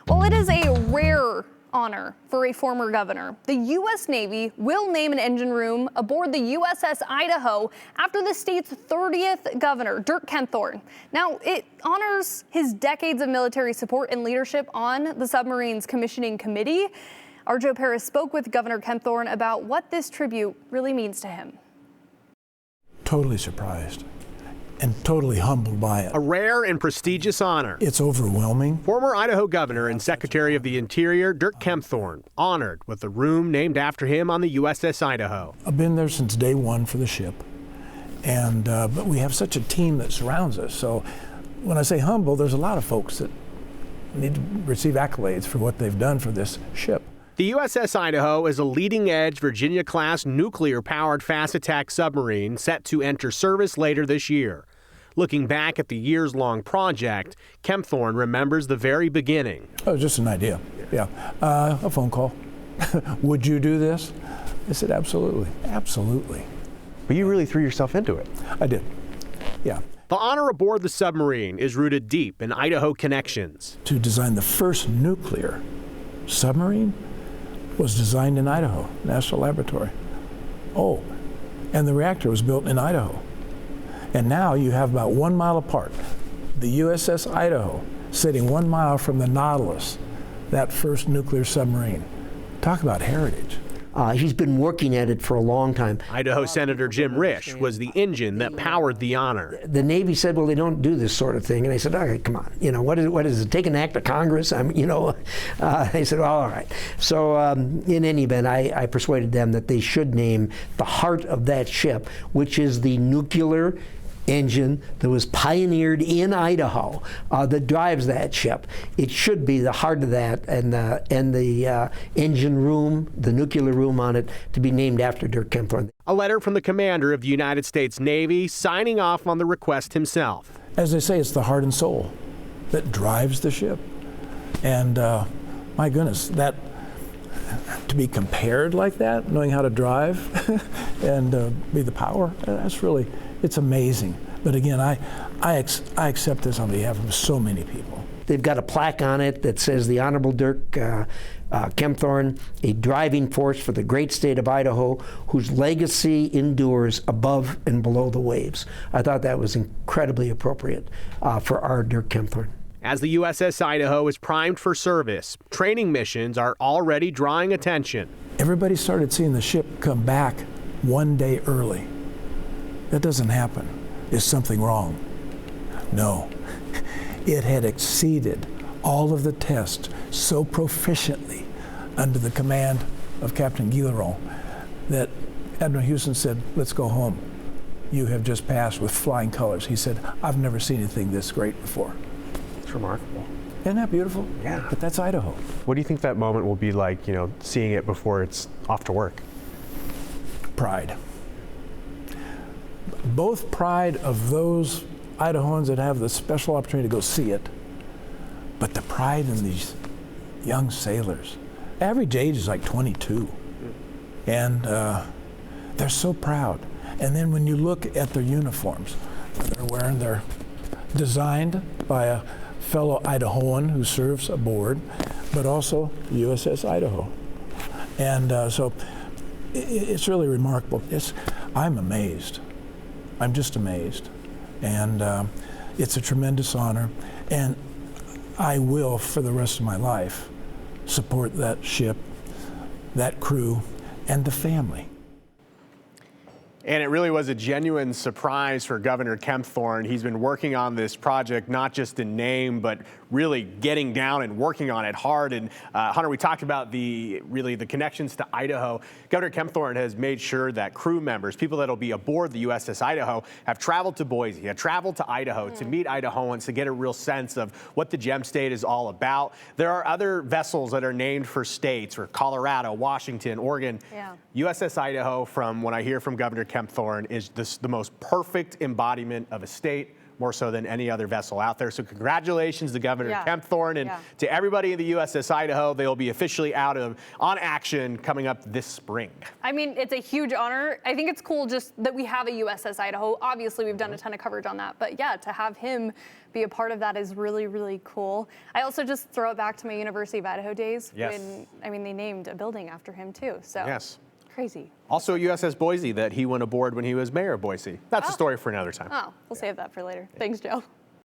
Well, it is a rare honor for a former governor. The U.S. Navy will name an engine room aboard the USS Idaho after the state's 30th governor, Dirk Kempthorne. Now, it honors his decades of military support and leadership on the submarine's commissioning committee. Our Joe Paris spoke with Governor Kempthorne about what this tribute really means to him. Totally surprised and totally humbled by it. A rare and prestigious honor. It's overwhelming. Former Idaho Governor and Secretary of the Interior Dirk Kempthorne honored with a room named after him on the USS Idaho. I've been there since day one for the ship, and but we have such a team that surrounds us. So when I say humble, there's a lot of folks that need to receive accolades for what they've done for this ship. The USS Idaho is a leading-edge Virginia-class nuclear-powered fast-attack submarine set to enter service later this year. Looking back at the years-long project, Kempthorne remembers the very beginning. Oh, it was just an idea, yeah. A phone call. Would you do this? I said, absolutely, absolutely. But you really threw yourself into it. I did, yeah. The honor aboard the submarine is rooted deep in Idaho connections. To design the first nuclear submarine was designed in Idaho, National Laboratory. Oh, and the reactor was built in Idaho. And now you have about 1 mile apart, the USS Idaho sitting 1 mile from the Nautilus, that first nuclear submarine. Talk about heritage. He's been working at it for a long time. Idaho Senator Jim Risch was the engine that powered the honor. The Navy said, well, they don't do this sort of thing. And I said, okay, come on. You know, what is it? Take an act of Congress? They said, well, all right. So in any event, I persuaded them that they should name the heart of that ship, which is the nuclear engine that was pioneered in Idaho that drives that ship. It should be the heart of that, and the engine room, the nuclear room on it, to be named after Dirk Kempthorne. A letter from the commander of the United States Navy signing off on the request himself. As they say, it's the heart and soul that drives the ship. And my goodness, that to be compared like that, knowing how to drive and be the power, that's really, it's amazing. But again, I accept this on behalf of so many people. They've got a plaque on it that says the Honorable Dirk Kempthorne, a driving force for the great state of Idaho, whose legacy endures above and below the waves. I thought that was incredibly appropriate for our Dirk Kempthorne. As the USS Idaho is primed for service, training missions are already drawing attention. Everybody started seeing the ship come back 1 day early. That doesn't happen. Is something wrong? No. It had exceeded all of the tests so proficiently under the command of Captain Guilleron that Admiral Houston said, let's go home. You have just passed with flying colors. He said, I've never seen anything this great before. It's remarkable. Isn't that beautiful? Yeah. But that's Idaho. What do you think that moment will be like, seeing it before it's off to work? Pride. Both pride of those Idahoans that have the special opportunity to go see it, but the pride in these young sailors. Average age is like 22, and they're so proud. And then when you look at their uniforms, they're wearing, they're designed by a fellow Idahoan who serves aboard, but also USS Idaho. And so it's really remarkable. I'm amazed. I'm just amazed. And it's a tremendous honor. And I will, for the rest of my life, support that ship, that crew, and the family. And it really was a genuine surprise for Governor Kempthorne. He's been working on this project, not just in name, but really getting down and working on it hard. And Hunter, we talked about the connections to Idaho. Governor Kempthorne has made sure that crew members, people that'll be aboard the USS Idaho, have traveled to Boise, have traveled to Idaho to meet Idahoans, to get a real sense of what the Gem State is all about. There are other vessels that are named for states, for Colorado, Washington, Oregon. Yeah. USS Idaho, from what I hear from Governor Kempthorne, is the most perfect embodiment of a state more so than any other vessel out there. So congratulations to Governor Kempthorne and to everybody in the USS Idaho. They will be officially on action coming up this spring. I mean, it's a huge honor. I think it's cool just that we have a USS Idaho. Obviously, we've done a ton of coverage on that, but yeah, to have him be a part of that is really, really cool. I also just throw it back to my University of Idaho days when, I mean, they named a building after him too. So crazy. Also USS Boise that he went aboard when he was mayor of Boise. That's a story for another time. Oh, we'll save that for later. Thanks, Joe.